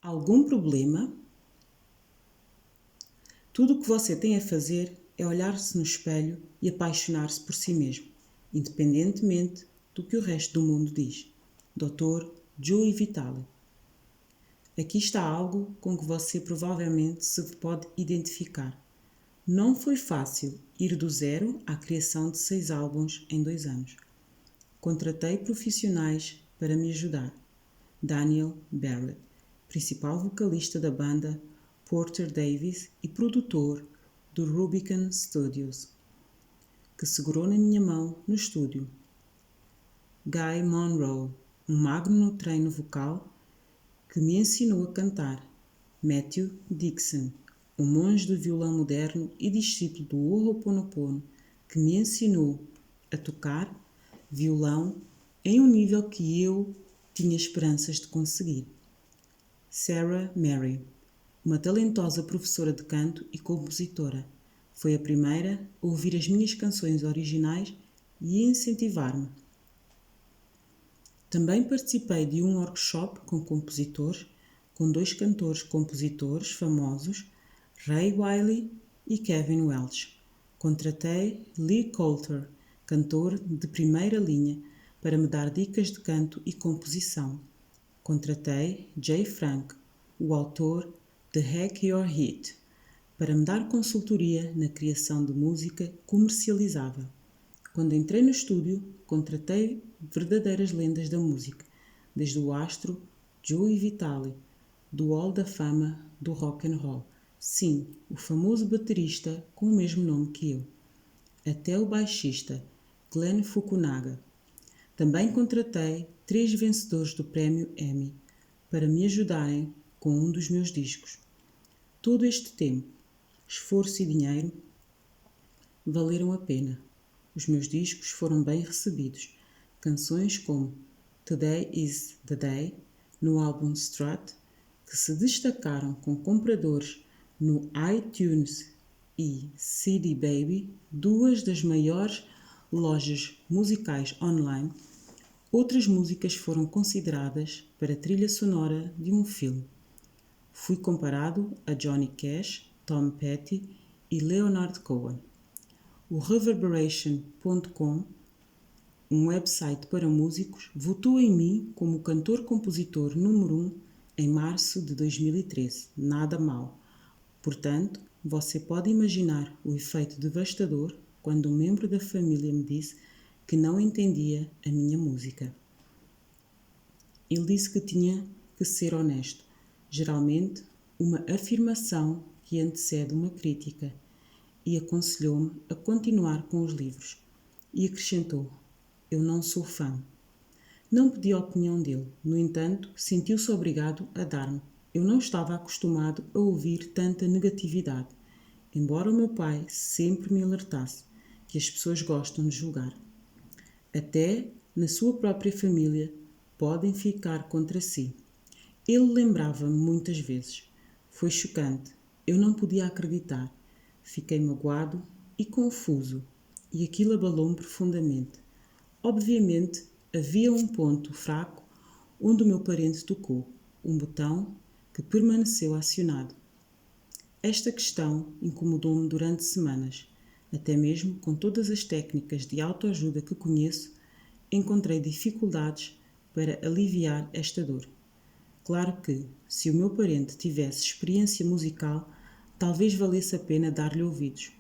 Algum problema? Tudo o que você tem a fazer é olhar-se no espelho e apaixonar-se por si mesmo, independentemente do que o resto do mundo diz. Dr. Joey Vitale. Aqui está algo com que você provavelmente se pode identificar. Não foi fácil ir do zero à criação de 6 álbuns em 2 anos. Contratei profissionais para me ajudar. Daniel Barrett, principal vocalista da banda Porter Davis e produtor do Rubicon Studios, que segurou na minha mão no estúdio. Guy Monroe, um magno no treino vocal que me ensinou a cantar. Matthew Dixon, um monge do violão moderno e discípulo do Ho'oponopono, que me ensinou a tocar violão em um nível que eu tinha esperanças de conseguir. Sarah Mary, uma talentosa professora de canto e compositora, foi a primeira a ouvir as minhas canções originais e a incentivar-me. Também participei de um workshop com compositores, com 2 cantores-compositores famosos, Ray Wiley e Kevin Welch. Contratei Lee Coulter, cantor de primeira linha, para me dar dicas de canto e composição. Contratei Jay Frank, o autor de Hack Your Hit, para me dar consultoria na criação de música comercializável. Quando entrei no estúdio, contratei verdadeiras lendas da música, desde o astro Joey Vitale, do Hall da Fama do Rock and Roll, sim, o famoso baterista com o mesmo nome que eu, até o baixista Glenn Fukunaga. Também contratei 3 vencedores do prémio Emmy para me ajudarem com um dos meus discos. Todo este tempo, esforço e dinheiro valeram a pena. Os meus discos foram bem recebidos. Canções como Today Is the Day, no álbum Strut, que se destacaram com compradores no iTunes e CD Baby, 2 das maiores lojas musicais online. Outras músicas foram consideradas para trilha sonora de um filme. Fui comparado a Johnny Cash, Tom Petty e Leonard Cohen. O Reverberation.com, um website para músicos, votou em mim como cantor-compositor número 1 em março de 2013. Nada mal. Portanto, você pode imaginar o efeito devastador quando um membro da família me disse que não entendia a minha música. Ele disse que tinha que ser honesto. Geralmente, uma afirmação que antecede uma crítica, e aconselhou-me a continuar com os livros. E acrescentou: eu não sou fã. Não pedi a opinião dele, no entanto, sentiu-se obrigado a dar-me. Eu não estava acostumado a ouvir tanta negatividade, embora o meu pai sempre me alertasse que as pessoas gostam de julgar. Até na sua própria família podem ficar contra si. Ele lembrava-me muitas vezes. Foi chocante. Eu não podia acreditar. Fiquei magoado e confuso, e aquilo abalou-me profundamente. Obviamente, havia um ponto fraco onde o meu parente tocou, um botão que permaneceu acionado. Esta questão incomodou-me durante semanas. Até mesmo com todas as técnicas de autoajuda que conheço, encontrei dificuldades para aliviar esta dor. Claro que, se o meu parente tivesse experiência musical, talvez valesse a pena dar-lhe ouvidos.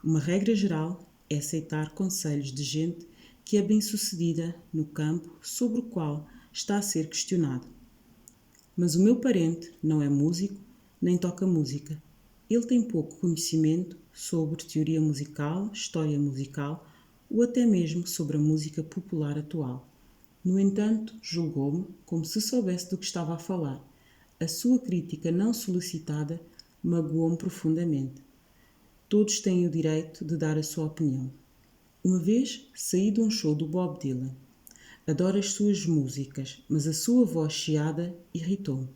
Uma regra geral é aceitar conselhos de gente que é bem-sucedida no campo sobre o qual está a ser questionado. Mas o meu parente não é músico nem toca música. Ele tem pouco conhecimento sobre teoria musical, história musical ou até mesmo sobre a música popular atual. No entanto, julgou-me como se soubesse do que estava a falar. A sua crítica não solicitada magoou-me profundamente. Todos têm o direito de dar a sua opinião. Uma vez saí de um show do Bob Dylan. Adoro as suas músicas, mas a sua voz chiada irritou-me.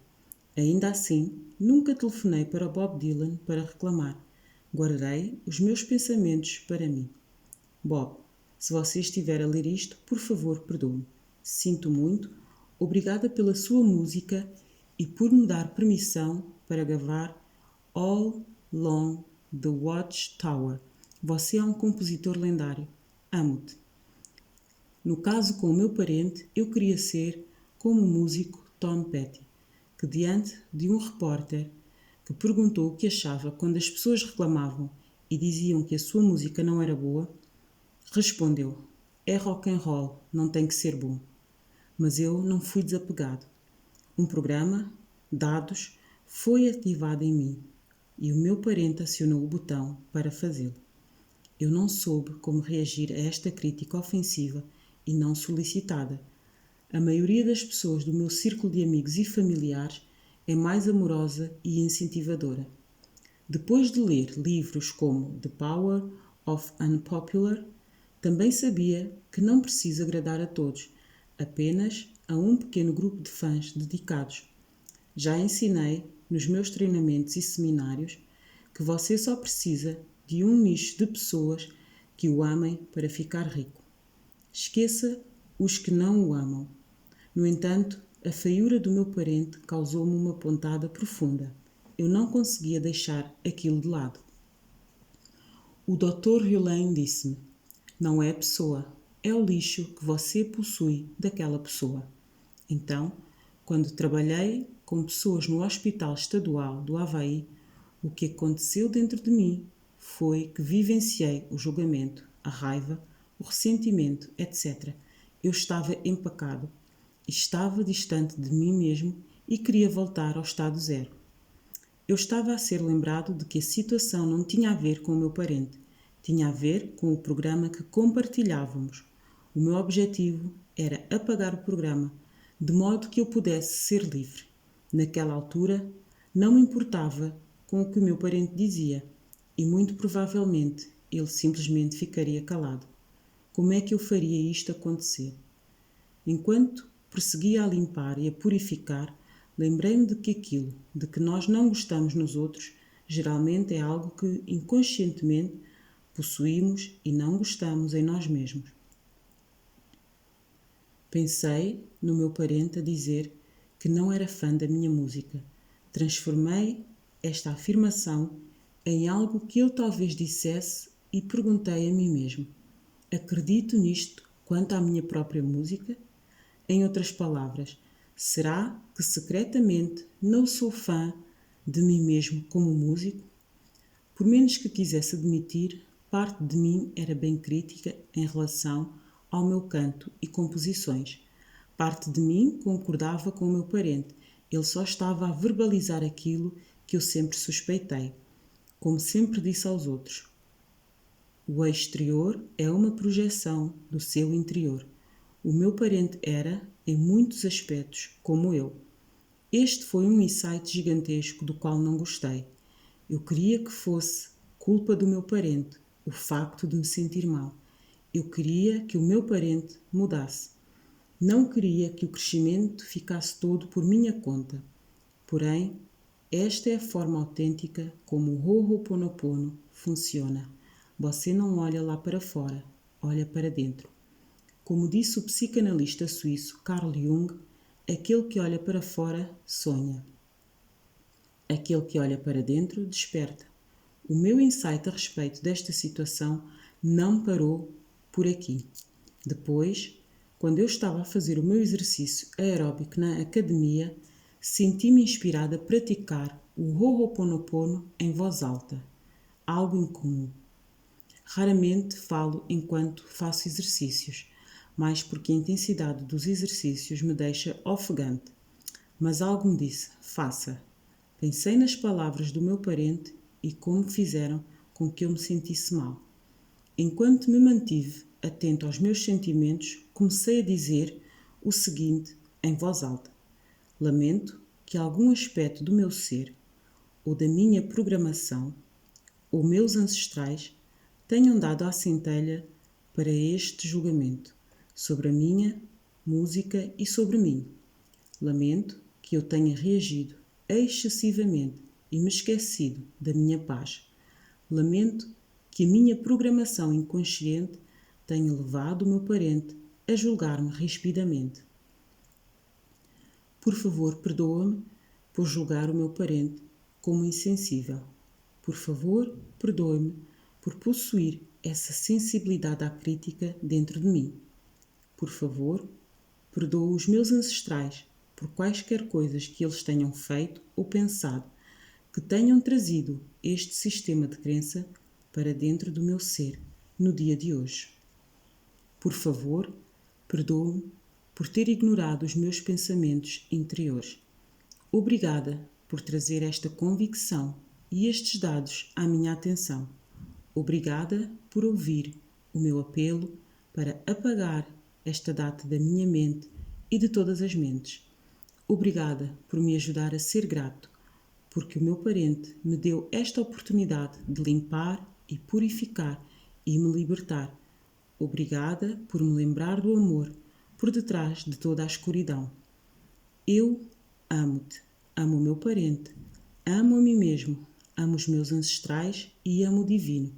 Ainda assim, nunca telefonei para o Bob Dylan para reclamar. Guardei os meus pensamentos para mim. Bob, se você estiver a ler isto, por favor, perdoe-me. Sinto muito, obrigada pela sua música e por me dar permissão para gravar All Along the Watchtower. Você é um compositor lendário. Amo-te. No caso com o meu parente, eu queria ser como o músico Tom Petty, que diante de um repórter que perguntou o que achava quando as pessoas reclamavam e diziam que a sua música não era boa, respondeu: é rock and roll, não tem que ser bom. Mas eu não fui desapegado. Um programa, dados, foi ativado em mim e o meu parente acionou o botão para fazê-lo. Eu não soube como reagir a esta crítica ofensiva e não solicitada. A maioria das pessoas do meu círculo de amigos e familiares é mais amorosa e incentivadora. Depois de ler livros como The Power of Unpopular, também sabia que não preciso agradar a todos, apenas a um pequeno grupo de fãs dedicados. Já ensinei, nos meus treinamentos e seminários, que você só precisa de um nicho de pessoas que o amem para ficar rico. Esqueça os que não o amam. No entanto, a feiura do meu parente causou-me uma pontada profunda. Eu não conseguia deixar aquilo de lado. O Dr. Hulain disse-me: não é a pessoa, é o lixo que você possui daquela pessoa. Então, quando trabalhei com pessoas no Hospital Estadual do Havaí, o que aconteceu dentro de mim foi que vivenciei o julgamento, a raiva, o ressentimento, etc. Eu estava empacado, estava distante de mim mesmo e queria voltar ao estado zero. Eu estava a ser lembrado de que a situação não tinha a ver com o meu parente, tinha a ver com o programa que compartilhávamos. O meu objetivo era apagar o programa, de modo que eu pudesse ser livre. Naquela altura, não me importava com o que o meu parente dizia, e muito provavelmente ele simplesmente ficaria calado. Como é que eu faria isto acontecer? Enquanto prosseguia a limpar e a purificar, lembrei-me de que aquilo de que nós não gostamos nos outros geralmente é algo que inconscientemente possuímos e não gostamos em nós mesmos. Pensei no meu parente a dizer que não era fã da minha música. Transformei esta afirmação em algo que eu talvez dissesse e perguntei a mim mesmo: acredito nisto quanto à minha própria música? Em outras palavras, será que secretamente não sou fã de mim mesmo como músico? Por menos que quisesse admitir, parte de mim era bem crítica em relação ao meu canto e composições. Parte de mim concordava com o meu parente, ele só estava a verbalizar aquilo que eu sempre suspeitei. Como sempre disse aos outros, o exterior é uma projeção do seu interior. O meu parente era, em muitos aspectos, como eu. Este foi um insight gigantesco do qual não gostei. Eu queria que fosse culpa do meu parente, o facto de me sentir mal. Eu queria que o meu parente mudasse. Não queria que o crescimento ficasse todo por minha conta. Porém, esta é a forma autêntica como o Ho'oponopono funciona. Você não olha lá para fora, olha para dentro. Como disse o psicanalista suíço Carl Jung, aquele que olha para fora sonha. Aquele que olha para dentro desperta. O meu insight a respeito desta situação não parou por aqui. Depois, quando eu estava a fazer o meu exercício aeróbico na academia, senti-me inspirada a praticar o Ho'oponopono em voz alta, algo incomum. Raramente falo enquanto faço exercícios, mais porque a intensidade dos exercícios me deixa ofegante. Mas algo me disse, faça. Pensei nas palavras do meu parente e como fizeram com que eu me sentisse mal. Enquanto me mantive atento aos meus sentimentos, comecei a dizer o seguinte em voz alta. Lamento que algum aspecto do meu ser, ou da minha programação, ou meus ancestrais, tenham dado a centelha para este julgamento sobre a minha música e sobre mim. Lamento que eu tenha reagido excessivamente e me esquecido da minha paz. Lamento que a minha programação inconsciente tenha levado o meu parente a julgar-me rispidamente. Por favor, perdoa-me por julgar o meu parente como insensível. Por favor, perdoe-me por possuir essa sensibilidade à crítica dentro de mim. Por favor, perdoa os meus ancestrais por quaisquer coisas que eles tenham feito ou pensado que tenham trazido este sistema de crença para dentro do meu ser no dia de hoje. Por favor, perdoa-me por ter ignorado os meus pensamentos interiores. Obrigada por trazer esta convicção e estes dados à minha atenção. Obrigada por ouvir o meu apelo para apagar esta data da minha mente e de todas as mentes. Obrigada por me ajudar a ser grato, porque o meu parente me deu esta oportunidade de limpar e purificar e me libertar. Obrigada por me lembrar do amor por detrás de toda a escuridão. Eu amo-te, amo o meu parente, amo a mim mesmo, amo os meus ancestrais e amo o divino,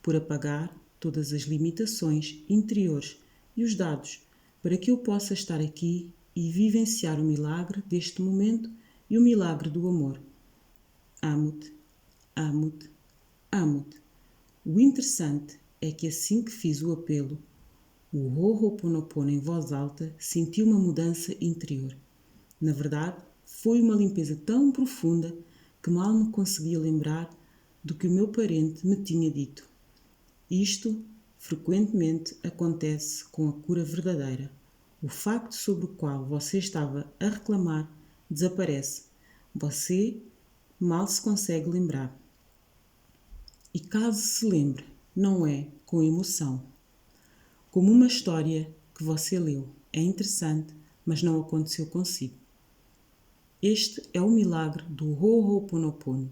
por apagar todas as limitações interiores e os dados para que eu possa estar aqui e vivenciar o milagre deste momento e o milagre do amor. Amo-te, amo-te, amo-te. O interessante é que assim que fiz o apelo, o Ho'oponopono em voz alta, senti uma mudança interior. Na verdade, foi uma limpeza tão profunda que mal me conseguia lembrar do que o meu parente me tinha dito. Isto frequentemente acontece com a cura verdadeira. O facto sobre o qual você estava a reclamar desaparece. Você mal se consegue lembrar. E caso se lembre, não é com emoção. Como uma história que você leu. É interessante, mas não aconteceu consigo. Este é o milagre do Ho'oponopono.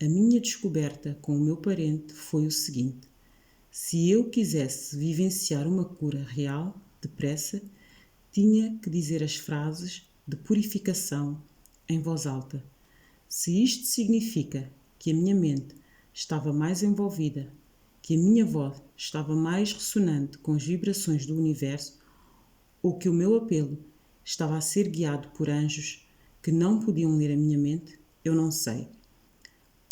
A minha descoberta com o meu parente foi o seguinte: se eu quisesse vivenciar uma cura real, depressa, tinha que dizer as frases de purificação em voz alta. Se isto significa que a minha mente estava mais envolvida, que a minha voz estava mais ressonante com as vibrações do universo, ou que o meu apelo estava a ser guiado por anjos que não podiam ler a minha mente, eu não sei.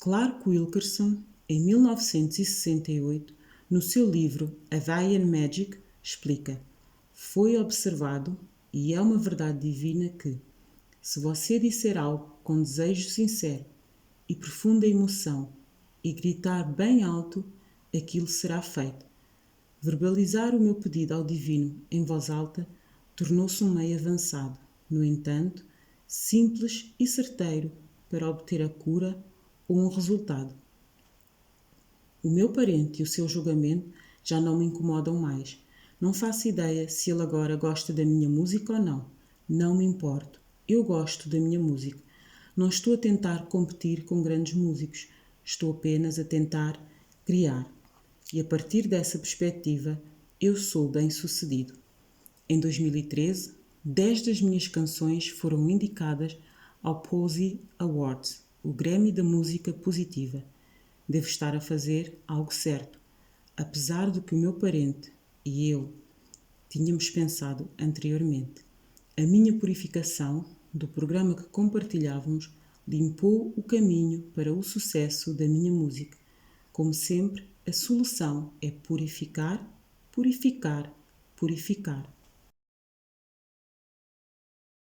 Clark Wilkerson, em 1968, no seu livro Hawaiian Magic, explica: foi observado, e é uma verdade divina, que, se você disser algo com desejo sincero e profunda emoção e gritar bem alto, aquilo será feito. Verbalizar o meu pedido ao divino em voz alta tornou-se um meio avançado, no entanto, simples e certeiro para obter a cura ou um resultado. O meu parente e o seu julgamento já não me incomodam mais. Não faço ideia se ele agora gosta da minha música ou não. Não me importo. Eu gosto da minha música. Não estou a tentar competir com grandes músicos. Estou apenas a tentar criar. E a partir dessa perspectiva, eu sou bem-sucedido. Em 2013, 10 das minhas canções foram indicadas ao Posie Awards, o Grammy da Música Positiva. Devo estar a fazer algo certo, apesar do que o meu parente e eu tínhamos pensado anteriormente. A minha purificação do programa que compartilhávamos limpou o caminho para o sucesso da minha música. Como sempre, a solução é purificar, purificar, purificar.